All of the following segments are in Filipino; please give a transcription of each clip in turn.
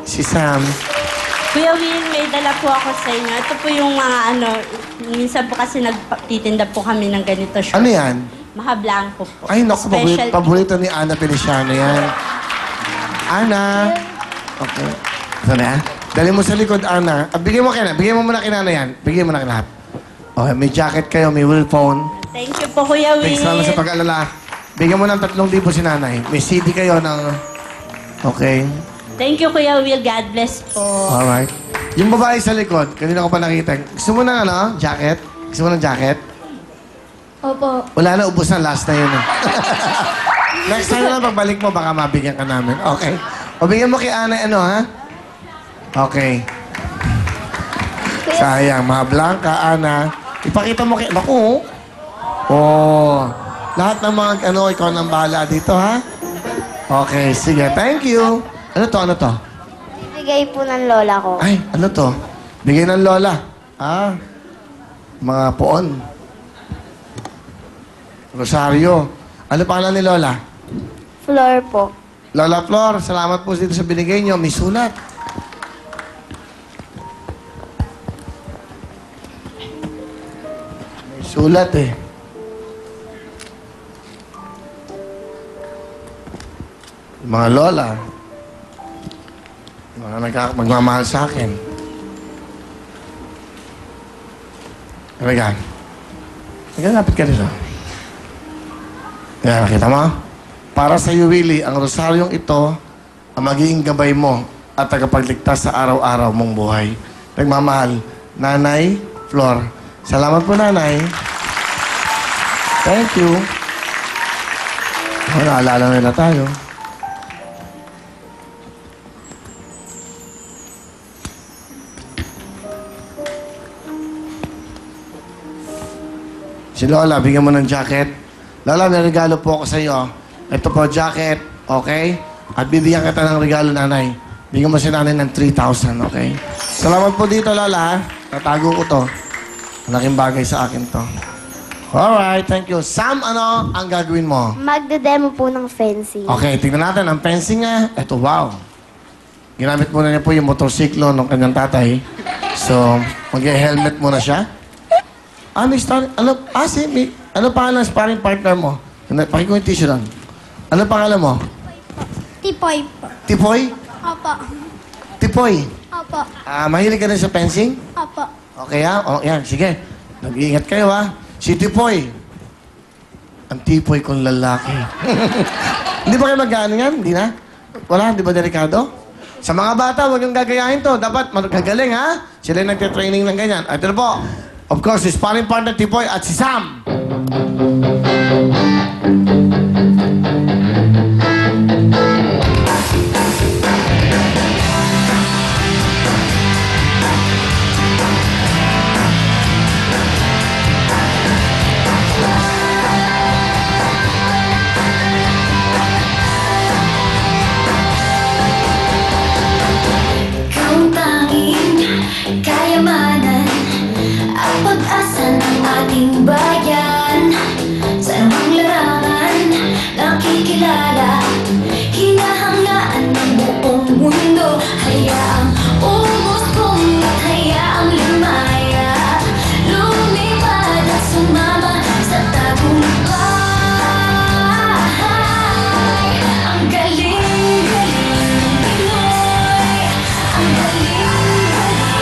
Si Sam. Kuya Will, may dala po ako sa inyo. Ito po yung mga minsan po kasi nagtitinda po kami ng ganito short. Ano yan? Maha Blanco po. Ay, naku, paborito ni Ana Feliciano yan. Ana. Okay. Ito na, dali mo sa likod, Ana. Bigyan mo muna kina na yan. Bigyan mo na kina lahat. Okay, may jacket kayo, may will phone. Thank you po, Kuya Will. Thanks naman sa pag-alala. Bigyan mo ng 3,000 si nanay. May CD kayo ng... Okay. Thank you, Kuya Will. God bless po. Alright. Yung babae sa likod, kanina ko pa nakita. Gusto mo ng jacket? Gusto mo ng jacket? Opo. Wala na, ubos na. Last na yun. Next time na lang, pagbalik mo, baka mabigyan ka namin. Okay. O bigyan mo kay Ana, ha? Okay. Sayang, mga Blanca, Ana. Ipakita mo kay... Naku, lahat ng mga ikaw nang bahala dito, ha? Okay, sige. Thank you. Ano to? Bigay po ng lola ko. Ay, ano to? Bigay ng lola. Mga poon. Rosario. Ano pangalan ni lola? Floor po. Lola Flor, salamat po dito sa binigay niyo. May sulat. May sulat eh. Mga lola, mga magmamahal sa akin. Talaga. Naglalapit ka dito. Yan, nakita mo? Para sa iyo, Willie, ang rosaryong ito ang magiging gabay mo at tagapagligtas sa araw-araw mong buhay. Nagmamahal, Nanay Flor. Salamat po, Nanay. Thank you. Naalala nila tayo. Si Lola, bigyan mo ng jacket. Lola, may regalo po ako sa iyo. Ito po, jacket, okay? At bibigyan kita ng regalo, nanay. Bigyan mo si nanay ng 3,000, okay? Salamat po dito, Lola. Natago ko to. Malaking bagay sa akin to. Alright, thank you. Sam, ano ang gagawin mo? Magde-demo po ng fencing. Okay, tingnan natin. Ang fencing niya, ito, wow. Ginamit muna niya po yung motorsiklo ng kanyang tatay. So, mag-helmet muna siya. Ano pangalan ng sparring partner mo? Pakiko yung tissue lang. Ano pangalan mo? Tipoy po. Tipoy? Opo. Tipoy? Opo. Mahilig ka rin sa fencing? Opo. Okay, ha? O, yan, sige. Nag-iingat kayo, ha? Si Tipoy. Ang Tipoy kong lalaki. Hindi ba kayo mag-ano yan? Hindi na? Wala? Hindi ba delikado? Sa mga bata, huwag yung gagayahin to. Dapat magagaling, ha? Sila yung nagtitraining ng ganyan. Ito na po. Of course, si sparring partner Tipoy at si Sam. Ikaw ang tanging kayamanan at pag-asa ng ating bayan. Sa anumang larangan nakikilala, hinahangaan ng buong mundo. Hayaang umusbong at hayaang lumaya, lumipad at sumama sa tagumpay. Ang galing-galing ng Pinoy, ang galing-galing ng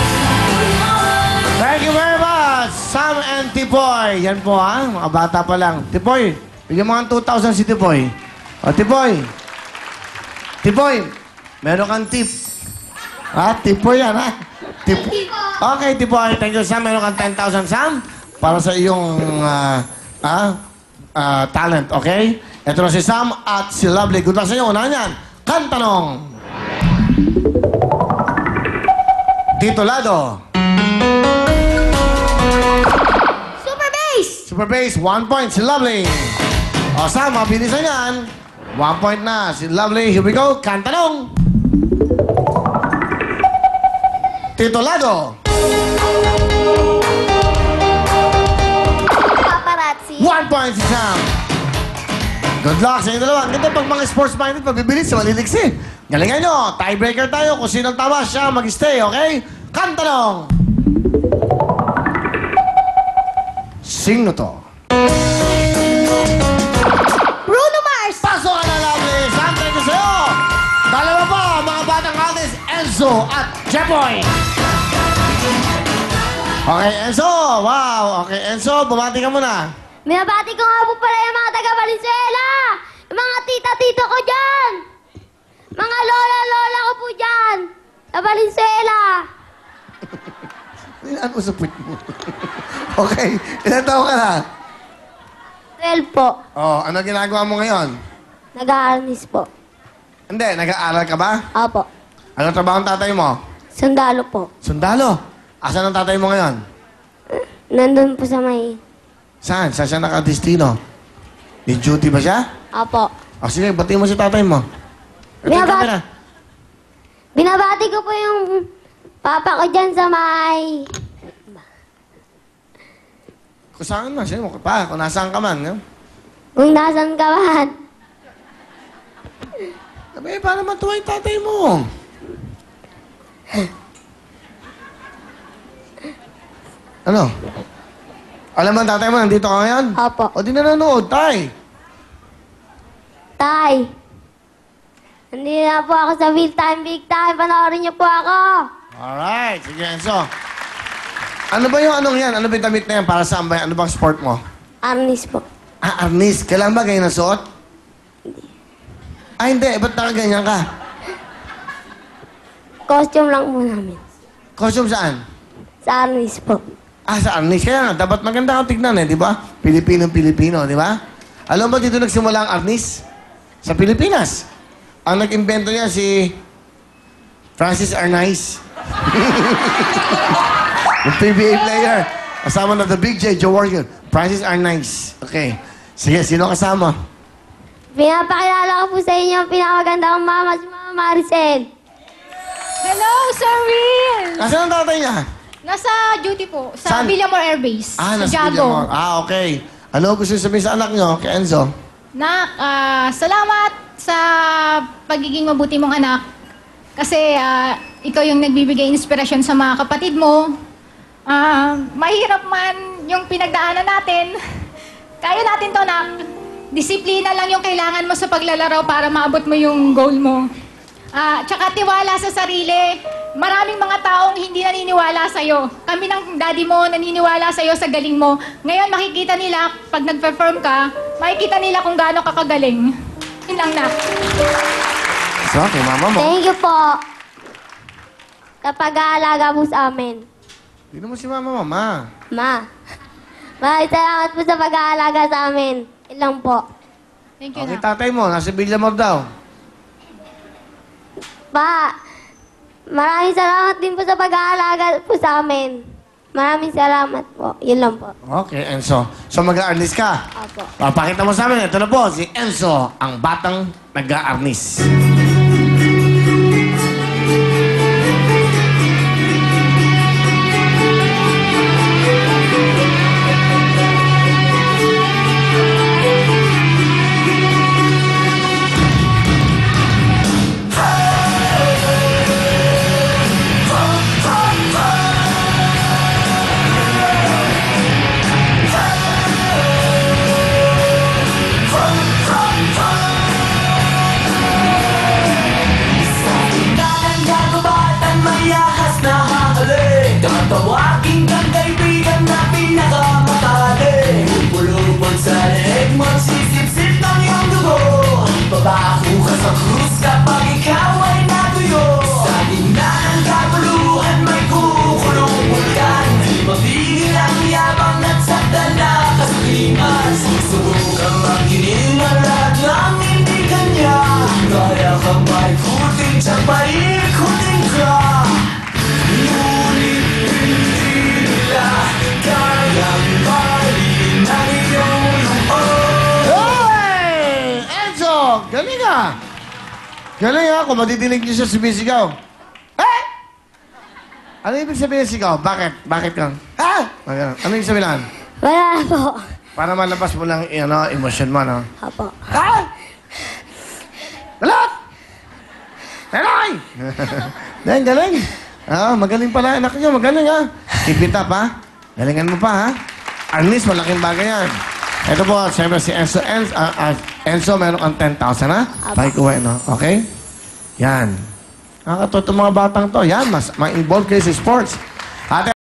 Pinoy. Thank you very much, Sam and Tipoy. Yan po, ha? Mga bata pa lang. Tipoy, bigyan mo ng 2,000 si Tipoy. O, Tipoy. Tipoy, meron kang tip. Ha? Tipoy yan, ha? Okay, Tipoy. Thank you, Sam. Meron kang 10,000, Sam. Para sa iyong talent, okay? Ito na si Sam at si Lovely. Good luck sa iyo. Unahan yan. Kantanong. Titulado. Super bass! Super bass, 1 point. Si Lovely. O, Sam, mabilisan yan. 1 point na. Si Lovely. Here we go. Kantanong. Titulado. Paparazzi. 1 point si Sam. Good luck sa inyo dalawa. Ang ganda pag mga sports-minded, pabibilis, maliliksi. Galingan nyo. Tiebreaker tayo. Kung sinong tama siya, mag-stay, okay? Kantanong! Sino to? Bruno Mars! Pasok ka na, lovely! Sante ko sa'yo! Dalawa pa, mga batang artist, Enzo at Jeboy! Okay, Enzo! Wow! Okay, Enzo, bumati ka muna. Binabati ko nga po pala yung mga taga Valenzuela! Yung mga tita-tito ko dyan! Mga lola-lola ko po dyan! Sa Valenzuela! Ano sa puwit mo? Okay, ilan taon ka na? 12 po. Oh, ano ginagawa mo ngayon? Nag-aanis po. Hindi, nag-aaral ka ba? Opo. Ano trabaho ng tatay mo? Sundalo po. Sundalo. Asan ang tatay mo ngayon? Nandun po sa may... Saan? Saan siya nakadestino? May duty ba siya? Opo. O sige, batiin mo si tatay mo. Ito yung Binabat- camera. Binabati ko po yung papa ko dyan sa may... Kung saan man, sino mo pa, kung nasaan ka man. No? Kung nasan ka man. Sabi, paano matuwa yung tatay mo? Ano? Alam mo ang tatay mo, nandito ka ngayon? Opo. O di nanonood, tay. Tay. Hindi na po ako sa big time. Panoorin niyo po ako. Alright, sige Enzo. Ano ba yung anong yan? Ano ba yung damit na yan? Para saan ba yan? Ano bang sport mo? Arnis po. Ah, arnis. Kailan ba ganyan nasuot? Ah, hindi. Ba't nakaganyan ka? Costume lang po namin. Costume saan? Sa Arnis po. Ah, sa arnis. Kaya nga, dapat maganda kang tignan eh, di ba? Pilipinong-Pilipino, di ba? Alam mo ba dito nagsimula ang arnis? Sa Pilipinas. Ang nag-invento niya si Francis Arnaiz. Yung PBA player. Kasama na the Big J, Joe Wargan. Francis Arnaiz. Okay. Sige, sino kasama? Pinapakilala ko po sa inyo ang pinakaganda kong mama, si Mama Maricel. Hello, Sir Will! Nasaan ang tatay niya? Nasa duty po, sa Saan? Villamor Air Base. Ah, sa nasa Jago. Villamor. Ah, okay. Ano gusto niyo sabihin sa anak niyo, kay Enzo? Nak, salamat sa pagiging mabuti mong anak. Kasi ikaw yung nagbibigay inspirasyon sa mga kapatid mo. Mahirap man yung pinagdaanan natin. Kaya natin to, nak. Disiplina lang yung kailangan mo sa paglalaro para maabot mo yung goal mo. Tsaka tiwala sa sarili. Maraming mga taong hindi naniniwala sa'yo. Kami ng daddy mo naniniwala sa'yo sa galing mo. Ngayon makikita nila, pag nag-perform ka, makikita nila kung gaano ka kagaling. Yun lang na. So, kay mama mo. Thank you po. Sa pag-aalaga po sa amin. Hindi naman si mama, mama. Ma. Maraming salamat po sa pag-aalaga sa amin. Ilang po. Thank you, Okay, nak. tatay mo, nasa Villamor daw. Pa, maraming salamat din po sa pag-aalaga po sa amin. Maraming salamat po. Yun lang po. Okay, Enzo. So, mag-a-arnis ka? Opo. Papakita mo sa amin. Ito na po, si Enzo, ang batang nag-a-arnis. Tatawagin kang kaibigan na pinakamatali. Pulupon sa leeg, magsisip-sip ng iyong dugo. Babako ka sa krus kapag ikaw ay natuyo. Sa gitna ng kabuluhan may kukulong bulkan. Mapigil ang yabang at sakta na kasaliman. Susubukang magdinig ang lahat ng hindi kanya. Kaya kang maikutin, tsak maikutin ka. Ngunit hindi nila kayang mahalin ang iyong loob. Hey! Enzo! Galing ka! Galing ha, kung madidinig niyo siya sumisigaw. Eh! Ano ibig sabihin ng sigaw? Bakit? Bakit kang? Ha? Ano ibig sabihin? Wala po. Para malabas mo lang emosyon mo, no? Opo. Ha? Balat! Eloy! Dahil galing. Magaling pala anak nyo. Magaling ha. Keep it up ha. Galingan mo pa ha. At least malaking bagay yan. Ito po, siyempre si Enzo. Enzo, meron kang 10,000 ha. Pakikuha, no? Okay? Yan. Nakakatuwa itong mga batang to. Yan, mas ma-involve kayo sa sports. Ate,